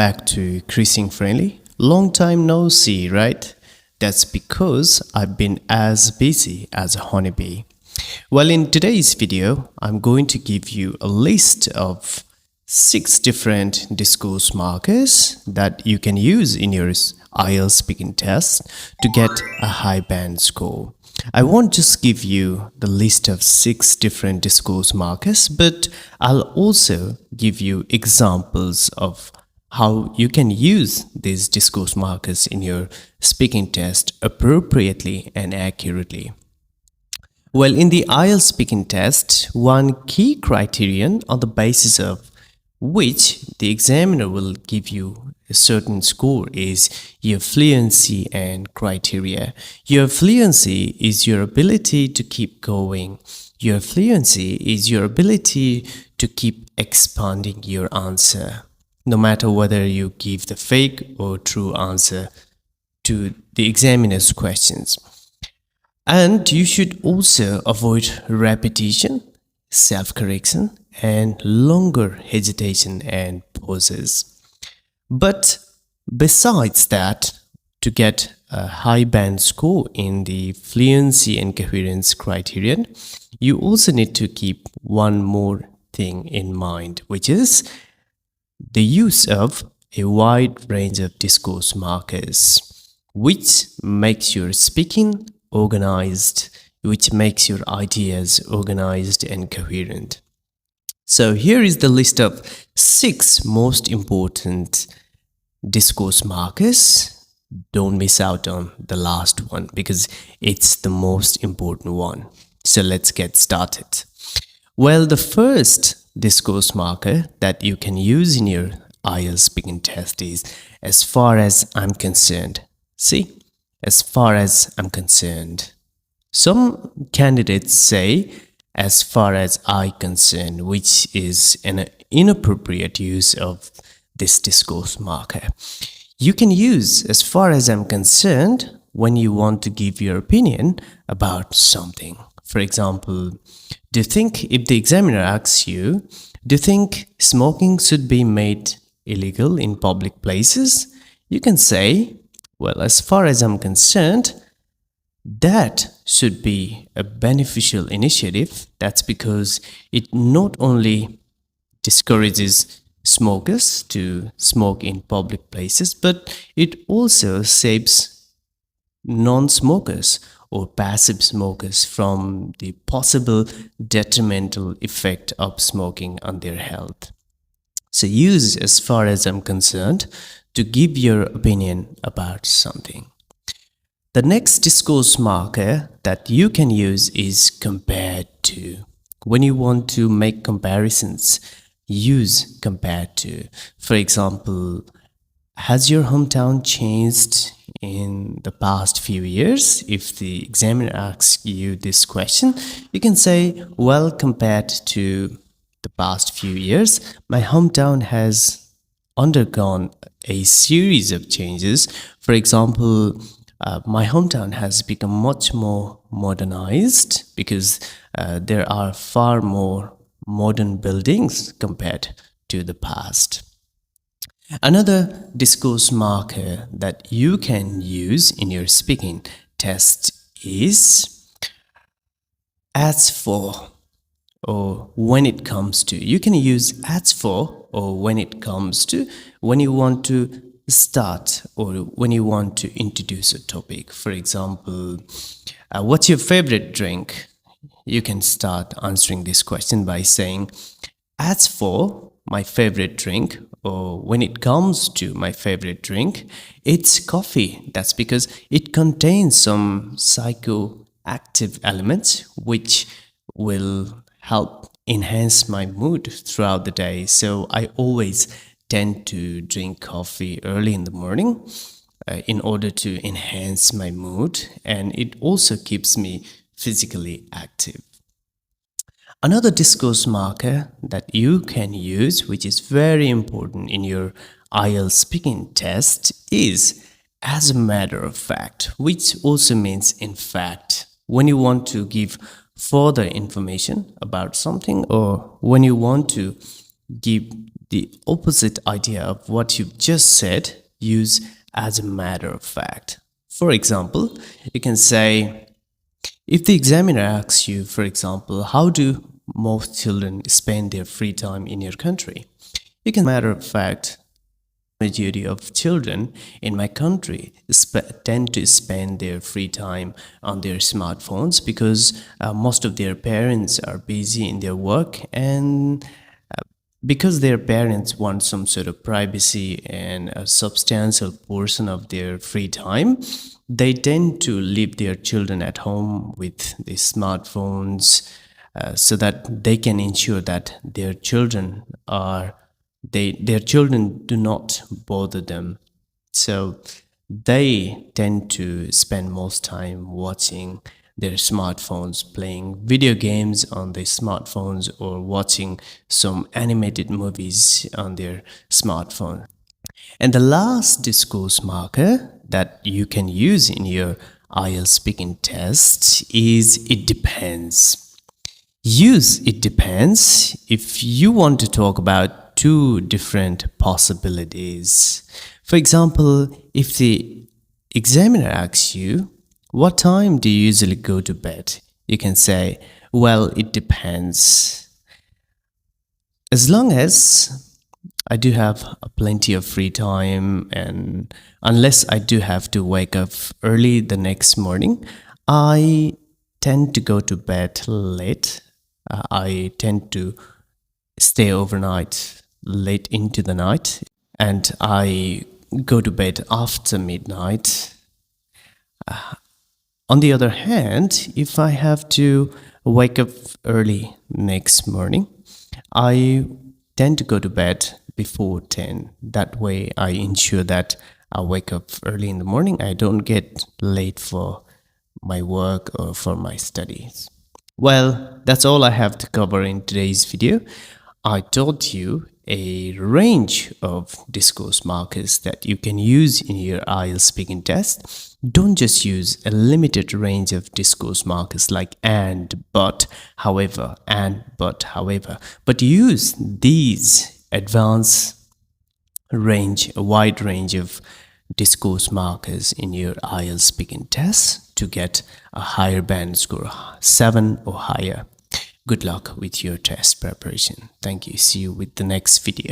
back to Creasing Friendly. Long time no see, right? That's because I've been as busy as a honeybee. Well, in today's video, I'm going to give you a list of 6 different discourse markers that you can use in your IELTS speaking test to get a high band score. I won't just give you the list of 6 different discourse markers, but I'll also give you examples of how you can use these discourse markers in your speaking test appropriately and accurately. Well, in the IELTS speaking test, one key criterion on the basis of which the examiner will give you a certain score is your fluency and criteria. Your fluency is your ability to keep going. Your fluency is your ability to keep expanding your answer, no matter whether you give the fake or true answer to the examiner's questions. And you should also avoid repetition, self-correction, and longer hesitation and pauses. But besides that, to get a high band score in the fluency and coherence criterion, you also need to keep one more thing in mind, which is the use of a wide range of discourse markers, which makes your speaking organized, which makes your ideas organized and coherent. So here is the list of 6 most important discourse markers. Don't miss out on the last one because it's the most important one. So let's get started. Well, the first discourse marker that you can use in your IELTS speaking test is as far as I'm concerned. See? As far as I'm concerned. Some candidates say as far as I concerned, which is an inappropriate use of this discourse marker. You can use as far as I'm concerned when you want to give your opinion about something. For example, do you think if the examiner asks you, do you think smoking should be made illegal in public places? You can say, well, as far as I'm concerned, that should be a beneficial initiative. That's because it not only discourages smokers to smoke in public places, but it also saves non-smokers or passive smokers from the possible detrimental effect of smoking on their health. So use as far as I'm concerned to give your opinion about something. The next discourse marker that you can use is compared to. When you want to make comparisons, use compared to. For example, has your hometown changed in the past few years? If the examiner asks you this question, you can say, well, compared to the past few years, my hometown has undergone a series of changes. For example, my hometown has become much more modernized because there are far more modern buildings compared to the past. Another discourse marker that you can use in your speaking test is as for or when it comes to. You can use as for or when it comes to when you want to start or when you want to introduce a topic. For example, what's your favorite drink? You can start answering this question by saying, as for my favorite drink, or when it comes to my favorite drink, it's coffee. That's because it contains some psychoactive elements which will help enhance my mood throughout the day. So I always tend to drink coffee early in the morning in order to enhance my mood, and it also keeps me physically active. Another discourse marker that you can use, which is very important in your IELTS speaking test, is as a matter of fact, which also means in fact. When you want to give further information about something or when you want to give the opposite idea of what you've just said, use as a matter of fact. For example, you can say, if the examiner asks you, for example, how do most children spend their free time in your country? You can, matter of fact, majority of children in my country tend to spend their free time on their smartphones because most of their parents are busy in their work, and because their parents want some sort of privacy and a substantial portion of their free time, they tend to leave their children at home with the smartphones, so that they can ensure that their children do not bother them. So they tend to spend most time watching their smartphones, playing video games on their smartphones, or watching some animated movies on their smartphone. And the last discourse marker that you can use in your IELTS speaking test is it depends. Use it depends if you want to talk about two different possibilities. For example, if the examiner asks you, what time do you usually go to bed? You can say, well, it depends. As long as I do have plenty of free time, and unless I do have to wake up early the next morning, I tend to go to bed late. I tend to stay overnight late into the night, and I go to bed after midnight. On the other hand, if I have to wake up early next morning, I tend to go to bed before 10. That way I ensure that I wake up early in the morning. I don't get late for my work or for my studies. Well, that's all I have to cover in today's video. I taught you a range of discourse markers that you can use in your IELTS speaking test. Don't just use a limited range of discourse markers like and, but, however, but use these advanced range, a wide range of discourse markers in your IELTS speaking test to get a higher band score, 7 or higher. Good luck with your test preparation. Thank you. See you with the next video.